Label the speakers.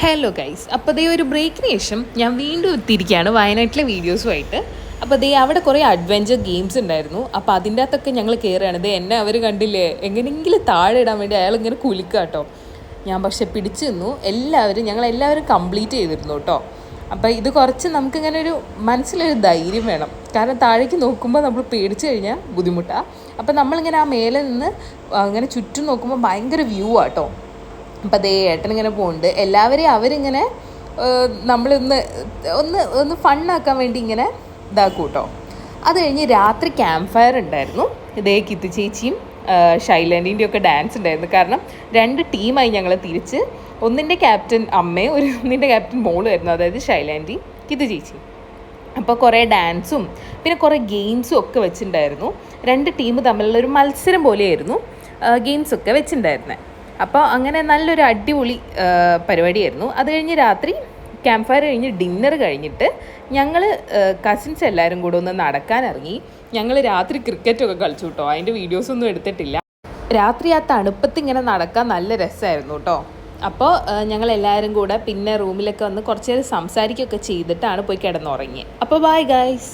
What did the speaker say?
Speaker 1: Hello guys, അപ്പോൾ ദേ ഒരു ബ്രേക്കിന് ശേഷം ഞാൻ വീണ്ടും എത്തിയിരിക്കുകയാണ് വയനാട്ടിലെ വീഡിയോസുമായിട്ട്. അപ്പോൾ ദേ അവിടെ കുറേ അഡ്വഞ്ചർ ഗെയിംസ് ഉണ്ടായിരുന്നു. അപ്പോൾ അതിൻ്റെ അകത്തൊക്കെ ഞങ്ങൾ കയറുകയാണ്. ദേ എന്നെ അവർ കണ്ടില്ലേ, എങ്ങനെയെങ്കിലും താഴെ ഇടാൻ വേണ്ടി അയാൾ ഇങ്ങനെ കുലുക്കുക കേട്ടോ. ഞാൻ പക്ഷെ പിടിച്ചു നിന്നു. ഞങ്ങളെല്ലാവരും കംപ്ലീറ്റ് ചെയ്തിരുന്നു കേട്ടോ. അപ്പോൾ ഇത് കുറച്ച് നമുക്കിങ്ങനെ ഒരു മനസ്സിലൊരു ധൈര്യം വേണം. കാരണം താഴേക്ക് നോക്കുമ്പോൾ നമ്മൾ പേടിച്ചു കഴിഞ്ഞാൽ ബുദ്ധിമുട്ടാണ്. അപ്പോൾ നമ്മളിങ്ങനെ ആ മേലെ നിന്ന് അങ്ങനെ ചുറ്റും നോക്കുമ്പോൾ ഭയങ്കര വ്യൂ ആട്ടോ. അപ്പം അതേ ഏട്ടനിങ്ങനെ പോകുന്നുണ്ട്. എല്ലാവരെയും അവരിങ്ങനെ നമ്മളൊന്ന് ഒന്ന് ഒന്ന് ഫണ്ണാക്കാൻ വേണ്ടി ഇങ്ങനെ ഇതാക്കും കേട്ടോ. അത് കഴിഞ്ഞ് രാത്രി ക്യാമ്പ് ഫയർ ഉണ്ടായിരുന്നു. ഇതേ കിത്തു ചേച്ചിയും ഷൈലാൻഡിൻ്റെയും ഒക്കെ ഡാൻസ് ഉണ്ടായിരുന്നു. കാരണം 2 ടീമായി ഞങ്ങൾ തിരിച്ച്. ഒന്നിൻ്റെ ക്യാപ്റ്റൻ അമ്മയും ഒന്നിൻ്റെ ക്യാപ്റ്റൻ മോളും ആയിരുന്നു, അതായത് ഷൈലാൻഡി കിത്തു ചേച്ചി. അപ്പോൾ കുറേ ഡാൻസും പിന്നെ കുറേ ഗെയിംസും ഒക്കെ വെച്ചിട്ടുണ്ടായിരുന്നു. 2 ടീം തമ്മിലുള്ളൊരു മത്സരം പോലെയായിരുന്നു ഗെയിംസൊക്കെ വെച്ചിട്ടുണ്ടായിരുന്നത്. അപ്പോൾ അങ്ങനെ നല്ലൊരു അടിപൊളി പരിപാടിയായിരുന്നു. അത് കഴിഞ്ഞ് രാത്രി ക്യാമ്പ് ഫയർ കഴിഞ്ഞ് ഡിന്നർ കഴിഞ്ഞിട്ട് ഞങ്ങൾ കസിൻസ് എല്ലാവരും കൂടെ ഒന്ന് നടക്കാനിറങ്ങി. ഞങ്ങൾ രാത്രി ക്രിക്കറ്റൊക്കെ കളിച്ചു കേട്ടോ. അതിൻ്റെ വീഡിയോസൊന്നും എടുത്തിട്ടില്ല. രാത്രി ആ തണുപ്പത്ത് ഇങ്ങനെ നടക്കാൻ നല്ല രസമായിരുന്നു കേട്ടോ. അപ്പോൾ ഞങ്ങളെല്ലാവരും കൂടെ പിന്നെ റൂമിലൊക്കെ വന്ന് കുറച്ച് നേരം സംസാരിക്കുകയൊക്കെ ചെയ്തിട്ടാണ് പോയി കിടന്നുറങ്ങിയത്. അപ്പോൾ ബൈ ഗൈസ്.